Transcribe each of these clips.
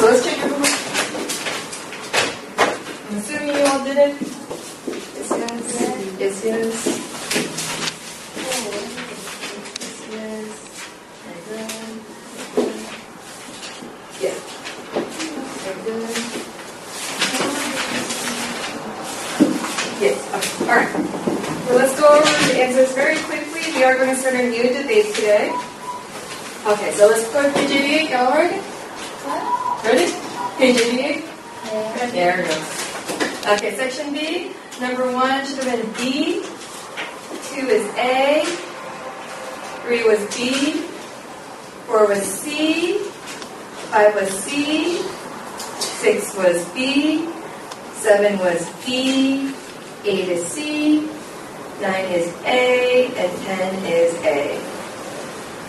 So let's check your homework. I'm assuming you all did it. Yes, yes. Yes, yes. Yes, yes. Yeah. Very good. Yes. Okay. All right. So let's go over the answers very quickly. We are going to start a new debate today. Okay, so let's go to page 88. Y'all ready? What? Ready? Page 88? Yeah. There we go. Okay, section B. Number 1 should have been B. 2 is A. 3 was B. 4 was C. 5 was C. 6 was B. 7 was B. 8 is C. 9 is A. And 10 is A.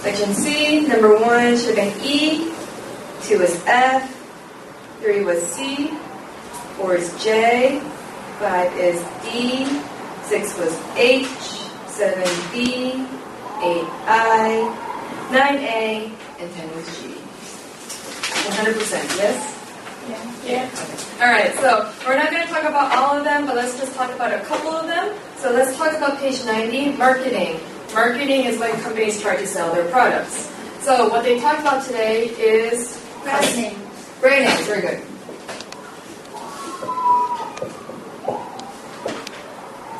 Section C, number 1 should have been E. 2 is F. 3 was C. 4 is J. 5 is D. 6 was H. 7 B. 8 I. 9 A. And 10 was G. 100%, yes? Yeah. Okay. All right, so we're not going to talk about all of them, but let's just talk about a couple of them. So let's talk about page 90, marketing. Marketing is when companies try to sell their products. So what they talked about today is Brand names. Brand names, very good.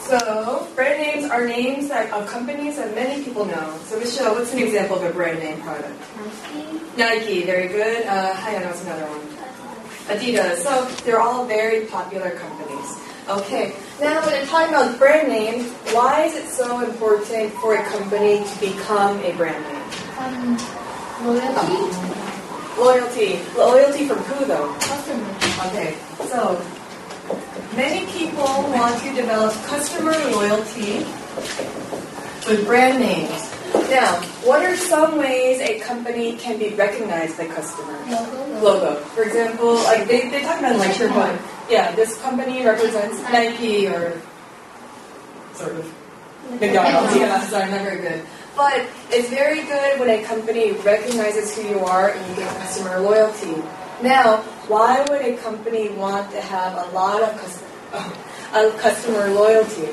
So brand names are names of companies that many people know. So Michelle, what's an example of a brand name product? Nike, very good. Hayana, what's another one? Adidas. So they're all very popular companies. Okay, now when you're talking about brand names, why is it so important for a company to become a brand name? Loyalty. Loyalty. Loyalty from who though? Customers. Okay, so many people want to develop customer loyalty with brand names. Now, what are some ways a company can be recognized by customers? Logo. For example, like they talk about like your one. Yeah, this company represents Nike or sort of McDonald's. Yeah, sorry, not very good. But it's very good when a company recognizes who you are and you get customer loyalty. Now, why would a company want to have a lot of customer loyalty?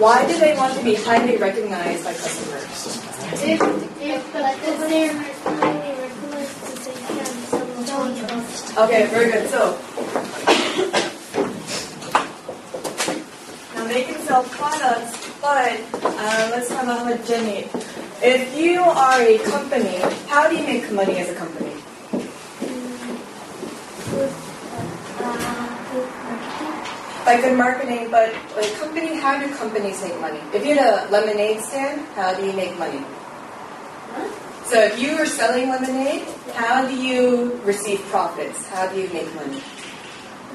Why do they want to be highly recognized by customers? If they're highly recognized, they can sell products. Okay, very good. So, now they can sell products, but let's talk about Jenny. If you are a company, how do you make money as a company? By good marketing, but a company, how do companies make money? If you had a lemonade stand, how do you make money? So if you are selling lemonade, how do you receive profits? How do you make money?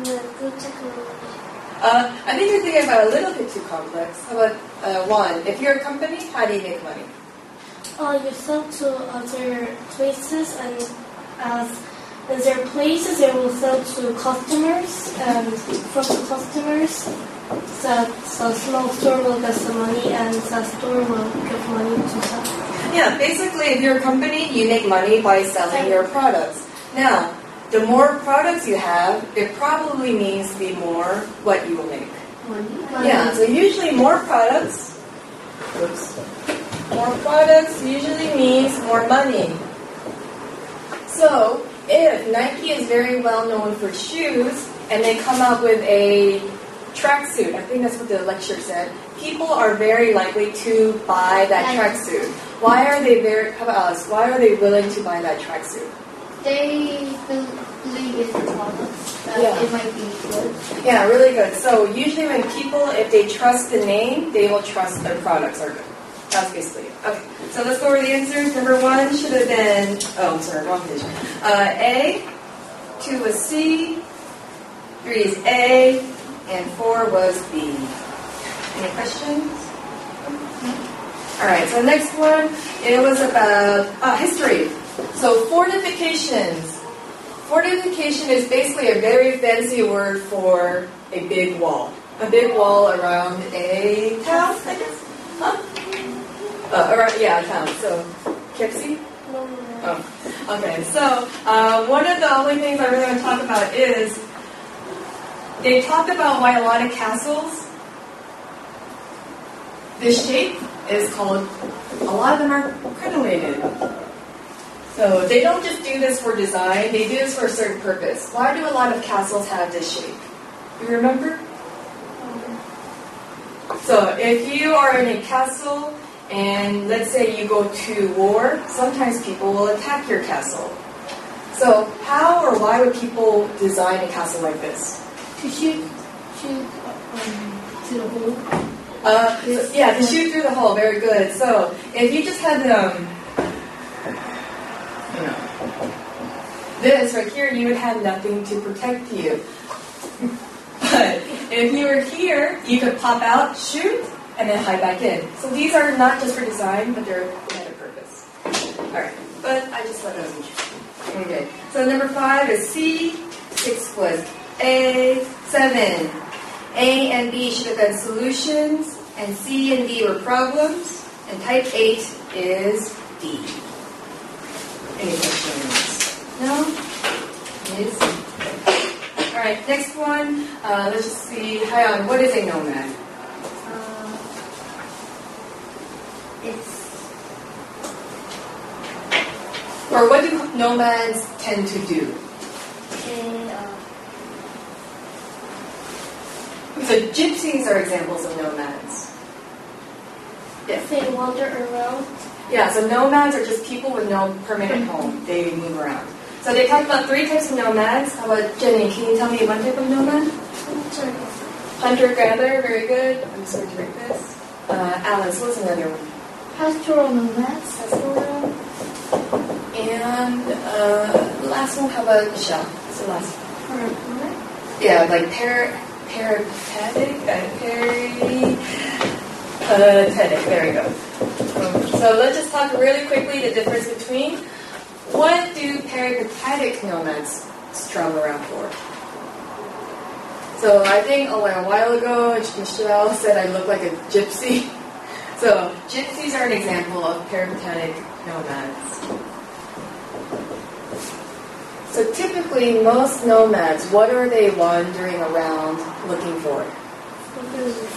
Good technology. I think you're thinking about a little bit too complex. How about one? If you're a company, how do you make money? You sell to other places, and as there are places they will sell to customers, and from the customers, the small store will get some money, and the store will give money to them. Yeah, basically, if you're a company, you make money by selling your products. Now, the more products you have, it probably means the more what you will make. Money? Yeah, so usually more products, more products usually means more money. So, if Nike is very well known for shoes, and they come out with a tracksuit, I think that's what the lecture said, people are very likely to buy that tracksuit. Why are they how about us? Why are they willing to buy that tracksuit? They believe in the products, that it might be good. Yeah, really good. So usually when people, if they trust the name, they will trust their products are good. That's basically it. Okay, so let's go over the answers. Number 1 should have been, oh, I'm sorry, wrong page. A, 2 was C, 3 is A, and 4 was B. Any questions? All right, so the next one, it was about history. So fortifications. Fortification is basically a very fancy word for a big wall. A big wall around a town, I guess? Huh? Around, yeah, a town. So, KFC? No. Oh. Okay, so one of the only things I really want to talk about is they talk about why a lot of castles, this shape is called, a lot of them are crenellated. So they don't just do this for design, they do this for a certain purpose. Why do a lot of castles have this shape? Do you remember? So if you are in a castle and let's say you go to war, sometimes people will attack your castle. So how or why would people design a castle like this? To shoot to the hole. Yeah, to shoot through the hole. Very good. So if you just had this right here, you would have nothing to protect you. But if you were here, you could pop out, shoot, and then hide back in. So these are not just for design, but they had a purpose. All right, but I just thought that was interesting. Okay, so number 5 is C, 6 was A, 7. A and B should have been solutions, and C and D were problems, and type 8 is D. Any questions? No? Yes? All right, next one. Let's just see. Hayan, what is a nomad? Or what do nomads tend to do? So gypsies are examples of nomads. Yeah. They wander around. Yeah, so nomads are just people with no permanent home. They move around. So they talk about 3 types of nomads. How about Jenny? Can you tell me one type of nomad? Hunter-gatherer, very good. I'm just going to write this. Alice, what's another one? Pastoral nomads. Pastoral. And last one, how about Michelle? What's the last one? Yeah, like peripatetic. There we go. So let's just talk really quickly the difference between what do peripatetic nomads travel around for? So I think a while ago, Michelle said I look like a gypsy. So gypsies are an example of peripatetic nomads. So typically, most nomads, what are they wandering around looking for?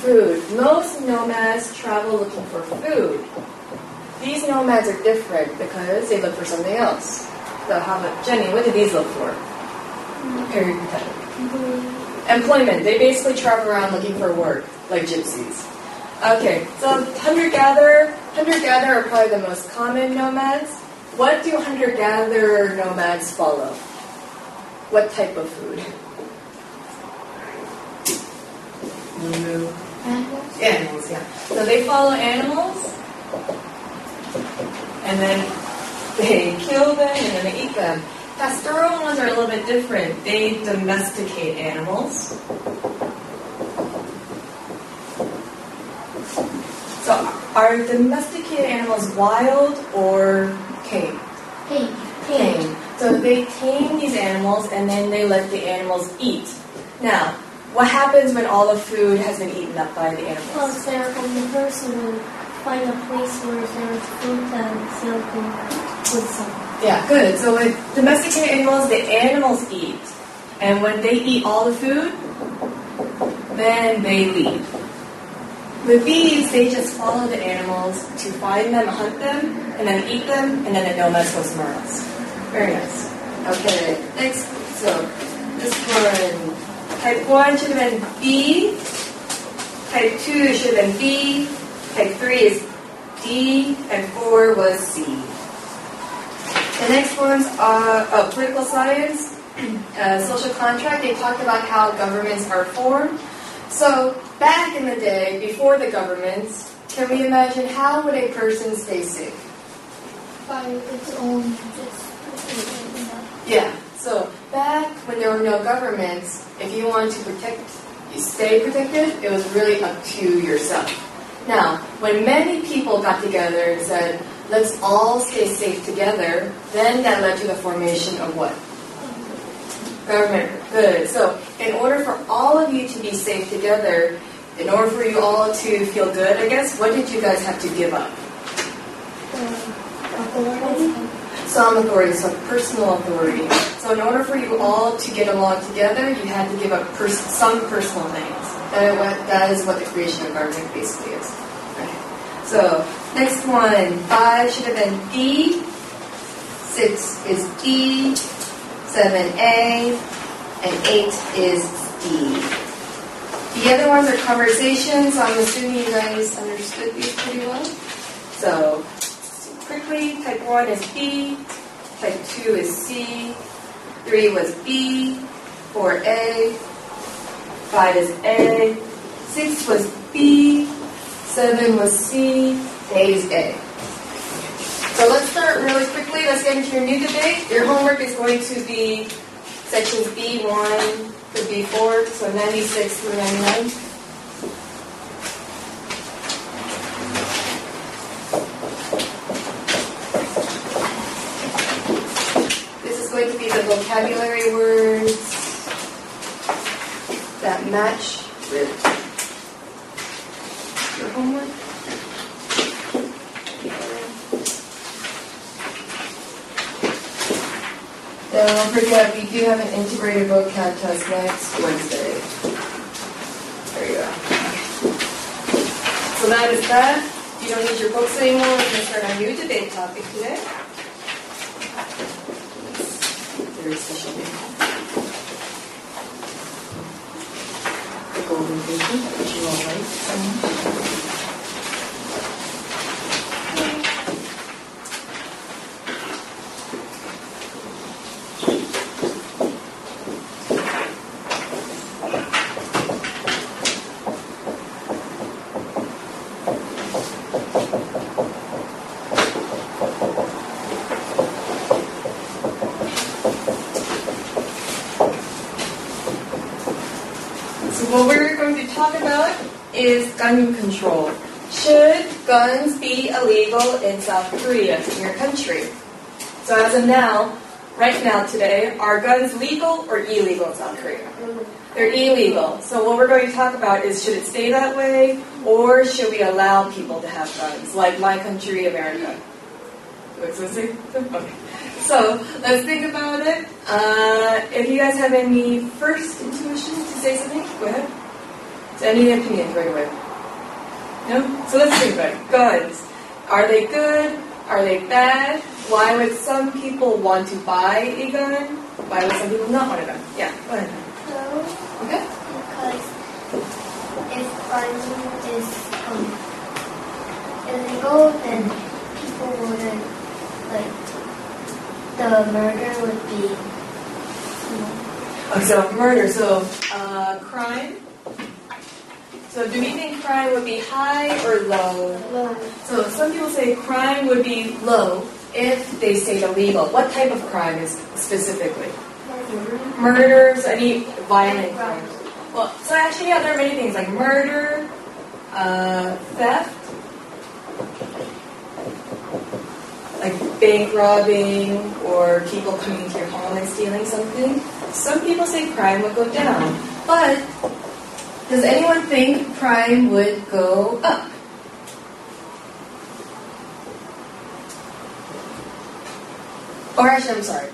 Food. Most nomads travel looking for food. These nomads are different because they look for something else. So how about Jenny, what do these look for? Peripatetic. Employment. They basically travel around looking for work, like gypsies. Okay, so hunter-gatherer are probably the most common nomads. What do hunter-gatherer nomads follow? What type of food? Animals? Animals, yeah. So they follow animals, and then they kill them, and then they eat them. Pastoral ones are a little bit different. They domesticate animals. So are domesticated animals wild or tame? Tame. So they tame these animals and then they let the animals eat. Now, what happens when all the food has been eaten up by the animals? Well, they're omnivores, so we'll find a place where there's food and they'll go with some. Yeah, good. So with domesticated animals, the animals eat. And when they eat all the food, then they leave. With bees, they just follow the animals to find them, hunt them, and then eat them, and then the nomads go somewhere else. Very nice. Okay, next. So this one, type 1 should have been B. Type 2 should have been B. Type 3 is D, and 4 was C. The next ones are political science, social contract. They talked about how governments are formed. So back in the day, before the governments, can we imagine how would a person stay safe? By its own. Yeah. So back when there were no governments, if you wanted to stay protected, it was really up to yourself. Now, when many people got together and said, let's all stay safe together, then that led to the formation of what? Government. Good. So in order for all of you to be safe together, in order for you all to feel good, I guess, what did you guys have to give up? Authority. some authority, some personal authority. So in order for you all to get along together, you had to give up some personal things. That is what the creation environment basically is. Okay. So next one, 5 should have been B, 6 is D, 7A, and 8 is D. The other ones are conversations, so I'm assuming you guys understood these pretty well. So quickly, type 1 is B, type 2 is C, 3 was B, 4 A, 5 is A, 6 was B, 7 was C, 8 is A. So let's start really quickly. Let's get into your new debate. Your homework is going to be sections B1 to B4, so 96 through 99. This is going to be the vocabulary words that match with your homework. Don't forget, we do have an integrated vocab test next Wednesday. There you go. So that is that. You don't need your books anymore. We're going to start a new debate topic today. Very special day. The golden vision, which you all like so much. What we're going to talk about is gun control. Should guns be illegal in South Korea, in your country? So as of now, right now today, are guns legal or illegal in South Korea? They're illegal. So what we're going to talk about is, should it stay that way, or should we allow people to have guns, like my country, America? Okay. So let's think about it. If you guys have any first intuition to say something, go ahead. So any opinions right away? No? So let's think about it. Guns. Are they good? Are they bad? Why would some people want to buy a gun? Why would some people not want a gun? Yeah, go ahead. So, Okay? because if gun is illegal, then people wouldn't, like, the murder would be small. Okay, so murder. So crime. So do we think crime would be high or low? Low. So some people say crime would be low if they stayed illegal. What type of crime is specifically? Murders, any violent crimes. Well, so actually, yeah, there are many things like murder, theft, like bank robbing, or people coming into your home and stealing something. Some people say crime would go down, but does anyone think crime would go up? Or actually, I'm sorry.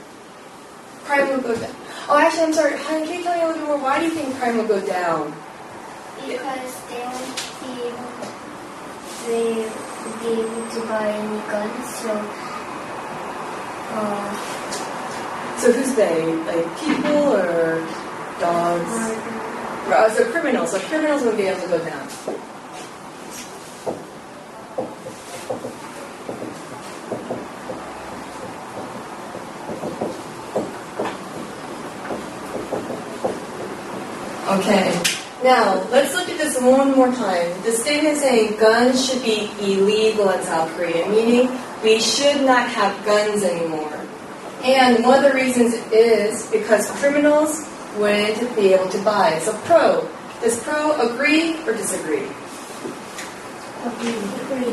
Crime would go down. Oh, actually, I'm sorry. Hannah, can you tell me a little bit more? Why do you think crime would go down? Because they won't be able to buy any guns, So who's they? Like people or dogs? So criminals. So criminals would be able to go down. Okay. Now, let's look at this one more time. The statement saying guns should be illegal in South Korea, meaning we should not have guns anymore. And one of the reasons is because criminals wouldn't be able to buy. So pro. Does pro agree or disagree? Agree.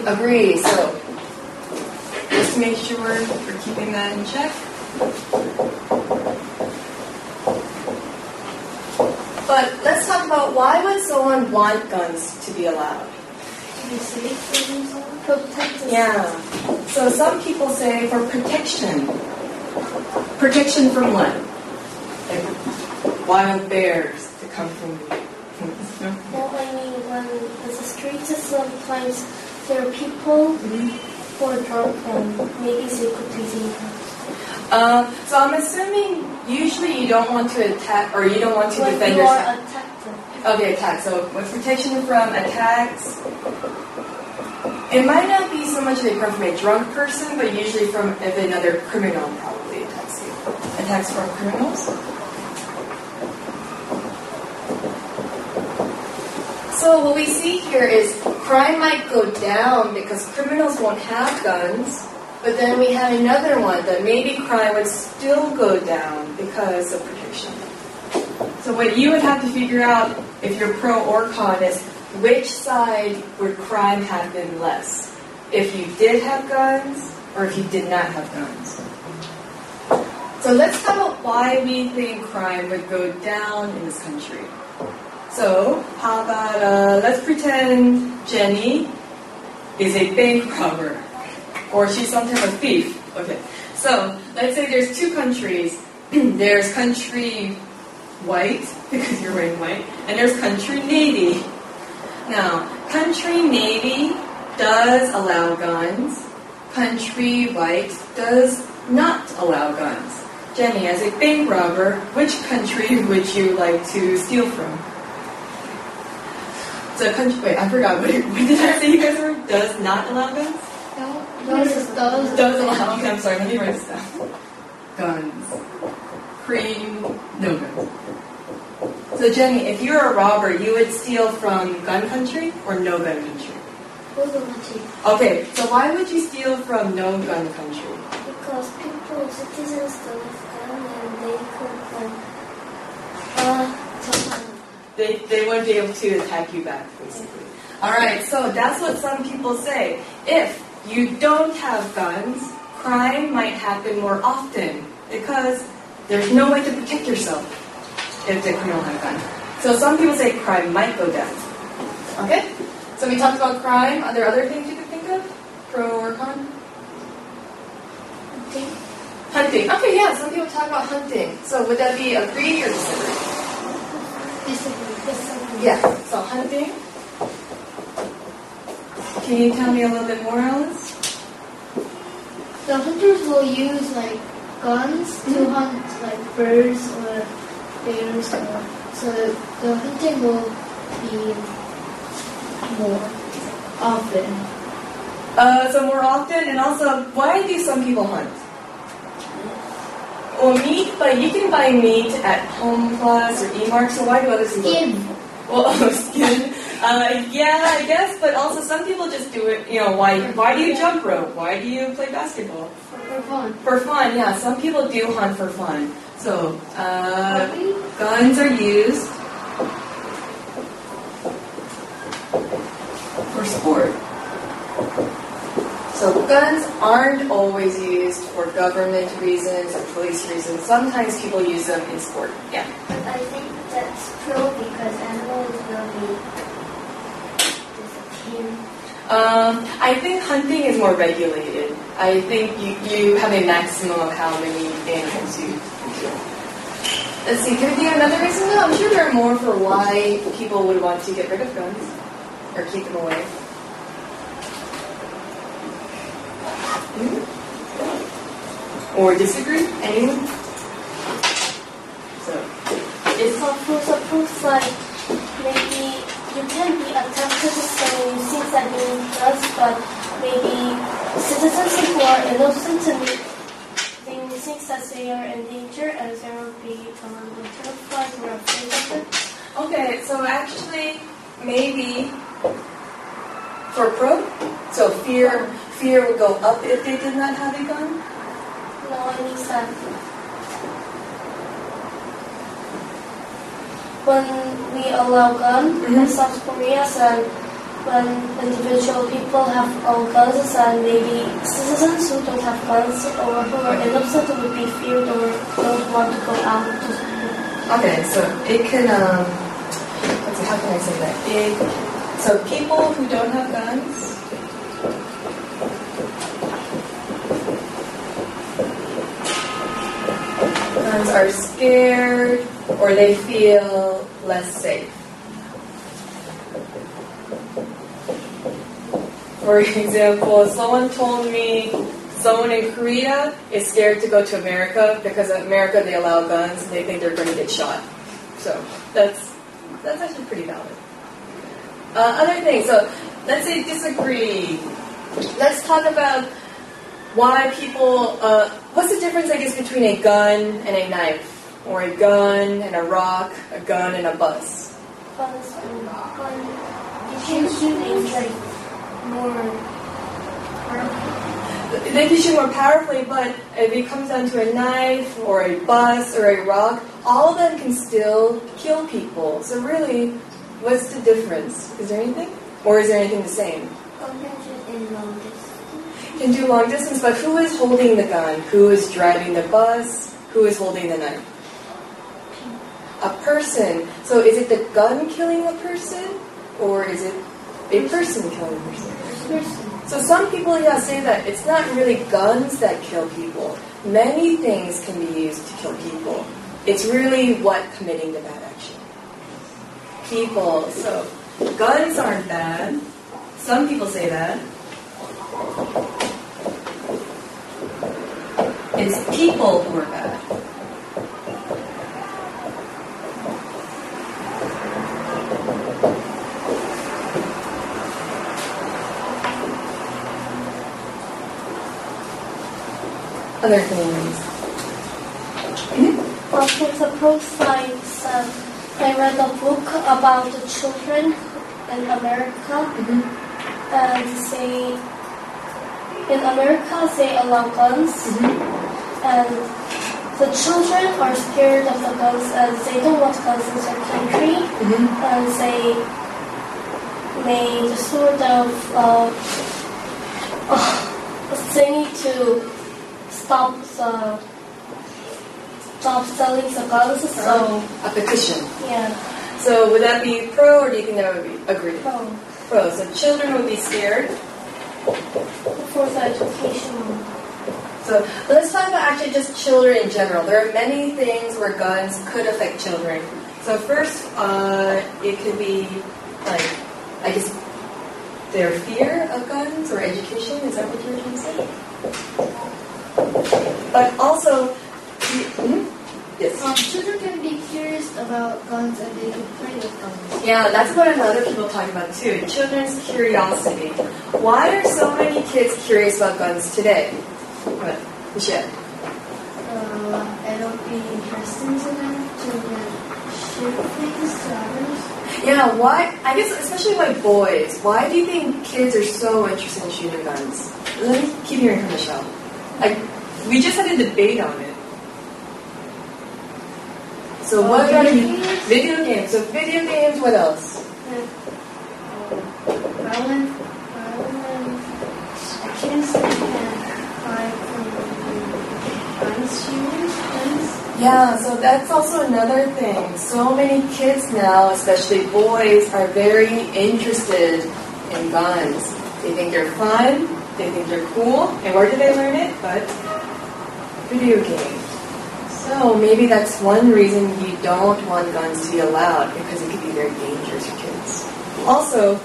Agree. So just to make sure we're keeping that in check. But let's talk about, why would someone want guns to be allowed? To be safe for themselves? Protect themselves. Yeah. So some people say for protection. Protection from what? Like wild bears to come from. Well, I mean, when it's the streets, sometimes there are people who are drunk and maybe they could be dangerous. So I'm assuming usually you don't want to attack or you don't want to defend you yourself. are attacked. Okay, attack. So with protection from attacks, it might not be so much they come from a drunk person, but usually from if another criminal probably attacks you. Attacks from criminals. So what we see here is crime might go down because criminals won't have guns, but then we have another one that maybe crime would still go down because of protection. So what you would have to figure out if you're pro or con is which side would crime happen less? If you did have guns or if you did not have guns? So let's talk about why we think crime would go down in this country. So how about, let's pretend Jenny is a bank robber or she's some type of thief. Okay, so let's say there's two countries. There's country white, because you're wearing white, and there's country navy. Now, country navy does allow guns. Country white does not allow guns. Jenny, as a bank robber, which country would you like to steal from? So country, wait, I forgot. What did I say you guys were? Does not allow guns? Does allow. Okay, I'm sorry, let me write this down. Guns. Cream, no guns. So Jenny, if you're a robber, you would steal from gun country or no gun country? Okay, so why would you steal from no gun country? Because people, citizens don't have gun and they could They wouldn't be able to attack you back, basically. Alright, so that's what some people say. If you don't have guns, crime might happen more often because there's no way to protect yourself if the criminal had a gun. So some people say crime might go down. Okay? So we talked about crime. Are there other things you could think of? Pro or con? Hunting. Okay, yeah, some people talk about hunting. So would that be agree or disagree? Disagree. Yeah, so hunting. Can you tell me a little bit more, Alice? The hunters will use like guns to hunt like birds or bears, so the hunting will be more often. So more often, and also, why do some people hunt? Well, meat, but you can buy meat at Home Plus or E-Mart, so why do other people? Skin. Well, skin. Yeah, I guess, but also some people just do it, you know, why do you jump rope? Why do you play basketball? For fun. For fun, yeah. Some people do hunt for fun. So, guns are used for sport. So guns aren't always used for government reasons or police reasons. Sometimes people use them in sport. Yeah. But I think that's true because animals will be disappearing. I think hunting is more regulated. I think you have a maximum of how many animals you kill. Let's see, can we think of another reason? No, I'm sure there are more for why people would want to get rid of guns or keep them away. Or disagree? Anyone? So, It's suppose like maybe you can be attacked so you think that being does, but maybe citizens who are innocent and they think that they are in danger and they will be terrified or afraid of it. okay, so actually, maybe for pro, so fear would go up if they did not have a gun? No, I mean that when we allow guns in South Korea, and when individual people have all guns, and maybe citizens who don't have guns or who are innocent would be feared or don't want to go out to school. Okay, so it can, let's see, how can I say that? So people who don't have guns ones are scared or they feel less safe. For example, someone told me someone in Korea is scared to go to America because in America they allow guns and they think they're going to get shot. So that's actually pretty valid. Other things, so let's say disagree. Let's talk about why people, what's the difference, I guess, between a gun and a knife? Or a gun and a rock, a gun and a bus? Bus and gun. You can shoot things like more powerfully. They can shoot more powerfully, but if it comes down to a knife or a bus or a rock, all of them can still kill people. So really, what's the difference? Is there anything? Or is there anything the same? In long distance. You can do long distance, but who is holding the gun? Who is driving the bus? Who is holding the knife? A person. So is it the gun killing a person? Or is it a person killing a person? So some people say that it's not really guns that kill people. Many things can be used to kill people. It's really what committing the bad action. People. So guns aren't bad. Some people say that. It's people who are bad. Other things. Well, suppose I read a book about the children in America, and say in America they allow guns, and the children are scared of the guns and they don't want guns in their country, and they made sort of thing to stop selling the guns. So a petition. Yeah. So would that be pro, or do you think that would be agree? Pro. Pro. So children would be scared. For the education. So let's talk about actually just children in general. There are many things where guns could affect children. So first, it could be like, I guess, their fear of guns or education. Is that what you were trying to say? But also, yes. Children can be curious about guns and they can play with guns. Yeah, that's what other people talk about too. Children's curiosity. Why are so many kids curious about guns today? What? Michelle? I don't be interested in them to shoot things to others. Yeah, why? I guess especially like boys. Why do you think kids are so interested in shooting guns? Let me keep hearing from Michelle. We just had a debate on it. So what are video games? So video games. What else? Violent. Kids can hide from guns shooters. Yeah, so that's also another thing. So many kids now, especially boys, are very interested in guns. They think they're fun. They think they're cool. And where do they learn it? But video games. So maybe that's one reason you don't want guns to be allowed, because it could be very dangerous for kids. Also,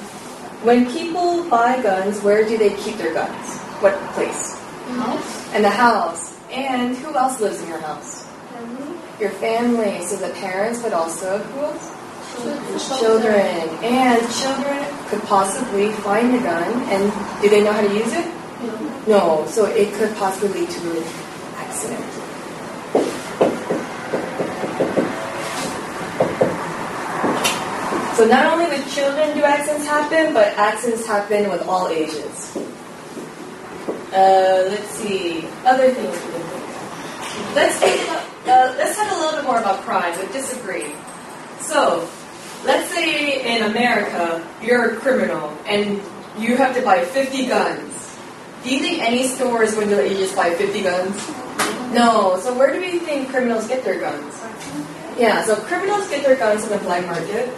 when people buy guns, where do they keep their guns? What place? The house. In the house. And who else lives in your house? Family. Your family. So the parents, but also who else? Children. And children could possibly find the gun, and do they know how to use it? No. So it could possibly lead to an accident. So not only with children do accidents happen, but accidents happen with all ages. Let's see. Other things we can think of. Let's talk a little bit more about crime, but disagree. So, let's say in America, you're a criminal, and you have to buy 50 guns. Do you think any store is going to let you just buy 50 guns? No. So where do we think criminals get their guns? Yeah, so criminals get their guns from the black market.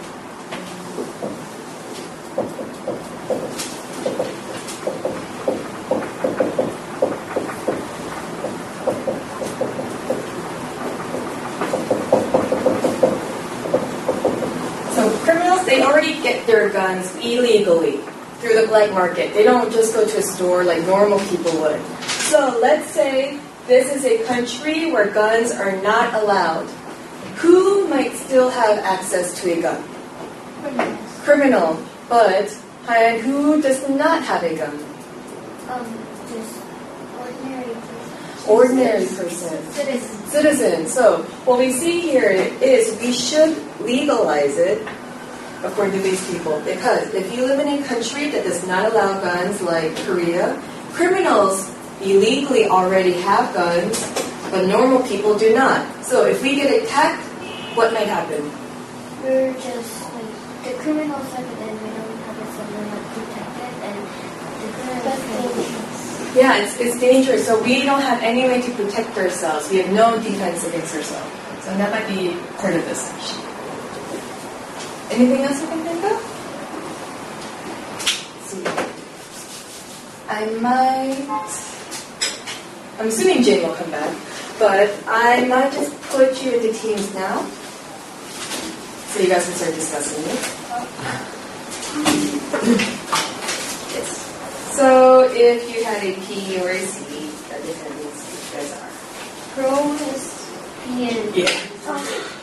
criminals, they already get their guns illegally through the black market. They don't just go to a store like normal people would. So let's say this is a country where guns are not allowed. Who might still have access to a gun? Criminal. But, and who does not have a gun? Just Ordinary person. Citizen. So what we see here is we should legalize it according to these people. Because if you live in a country that does not allow guns like Korea, criminals illegally already have guns, but normal people do not. So if we get attacked, what might happen? We're just like the criminals have it and we don't have it, so we're not protected, and the criminals. Yeah, it's dangerous. So we don't have any way to protect ourselves. We have no defense against ourselves. So that might be part of this section. Anything else you can think of? Let's see. I'm assuming Jane will come back, but I might just put you into teams now, so you guys can start discussing it. Yes. So if you had a P or a C, that depends who you guys are. Pro is P and Yeah.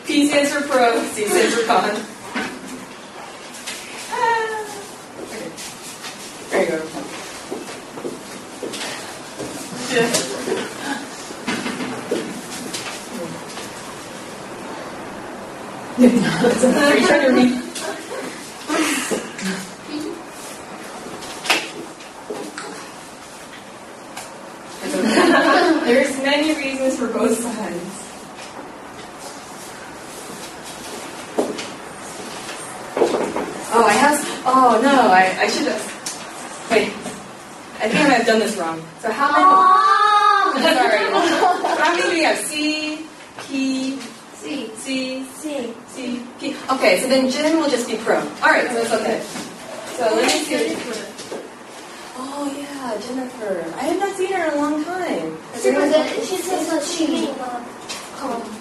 P stands for pro, C stands for con. Okay. There you go. Yeah. Are you trying to read? There's many reasons for both sides. Oh no, I should have. Wait, I think I've done this wrong. So how many? Sorry. How many do we have? C, P, C, P. Okay, so then Jen will just be pro. Alright, so that's okay. So let me see. Oh yeah, Jennifer. I have not seen her in a long time. She says that she may not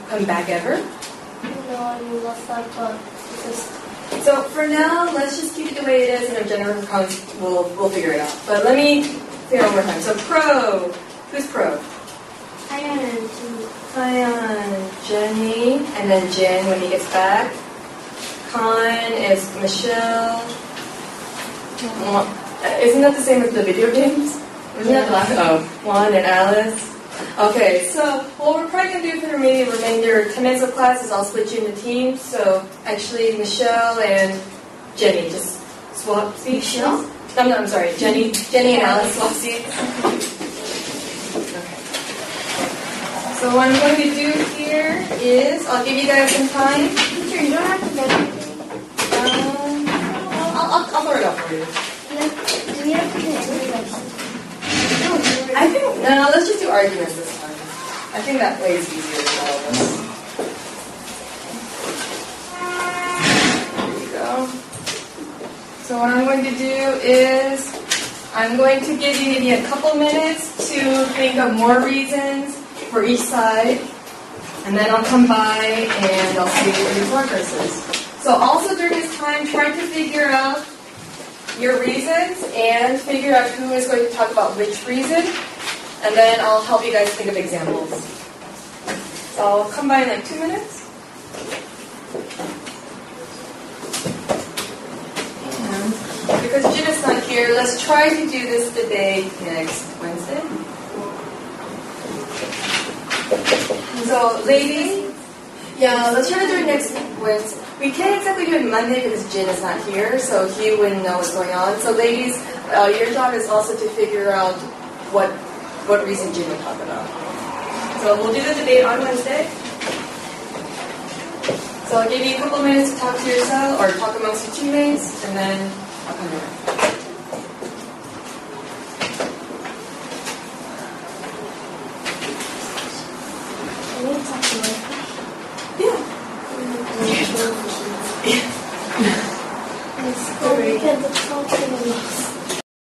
come back ever? No, I mean last time, but just. So for now, let's just keep it the way it is, and if Jennifer comes, we'll figure it out. But let me say it one more time. So pro. Who's pro? Kion, Jenny, and then Jen when he gets back. Con is Michelle. Isn't that the same as the video games? Isn't that the last? Oh, Juan and Alice. Okay, so what we're probably going to do for the remainder 10 minutes of class is I'll split you into teams. So actually, Michelle and Jenny just swap seats. Michelle? No, I'm sorry. Jenny and Alice swap seats. Okay. So what I'm going to do here is I'll give you guys some time. Teacher, you don't have to do anything. I'll throw it up for you. Do we have to do anything? I think, no, let's just do arguments this time. I think that way is easier for all of us. There you go. So what I'm going to do is, I'm going to give you maybe a couple minutes to think of more reasons for each side, and then I'll come by and I'll see what your progress is. So also during this time, try to figure out your reasons and figure out who is going to talk about which reason, and then I'll help you guys think of examples. So I'll come by in like 2 minutes. And because Jim is not here, let's try to do this debate next Wednesday. So ladies, yeah, let's try to do it next Wednesday. We can't exactly do it Monday because Jin is not here, so he wouldn't know what's going on. So ladies, your job is also to figure out what reason Jin would talk about. So we'll do the debate on Wednesday. So I'll give you a couple minutes to talk to yourself or talk amongst your teammates, and then I'll come back.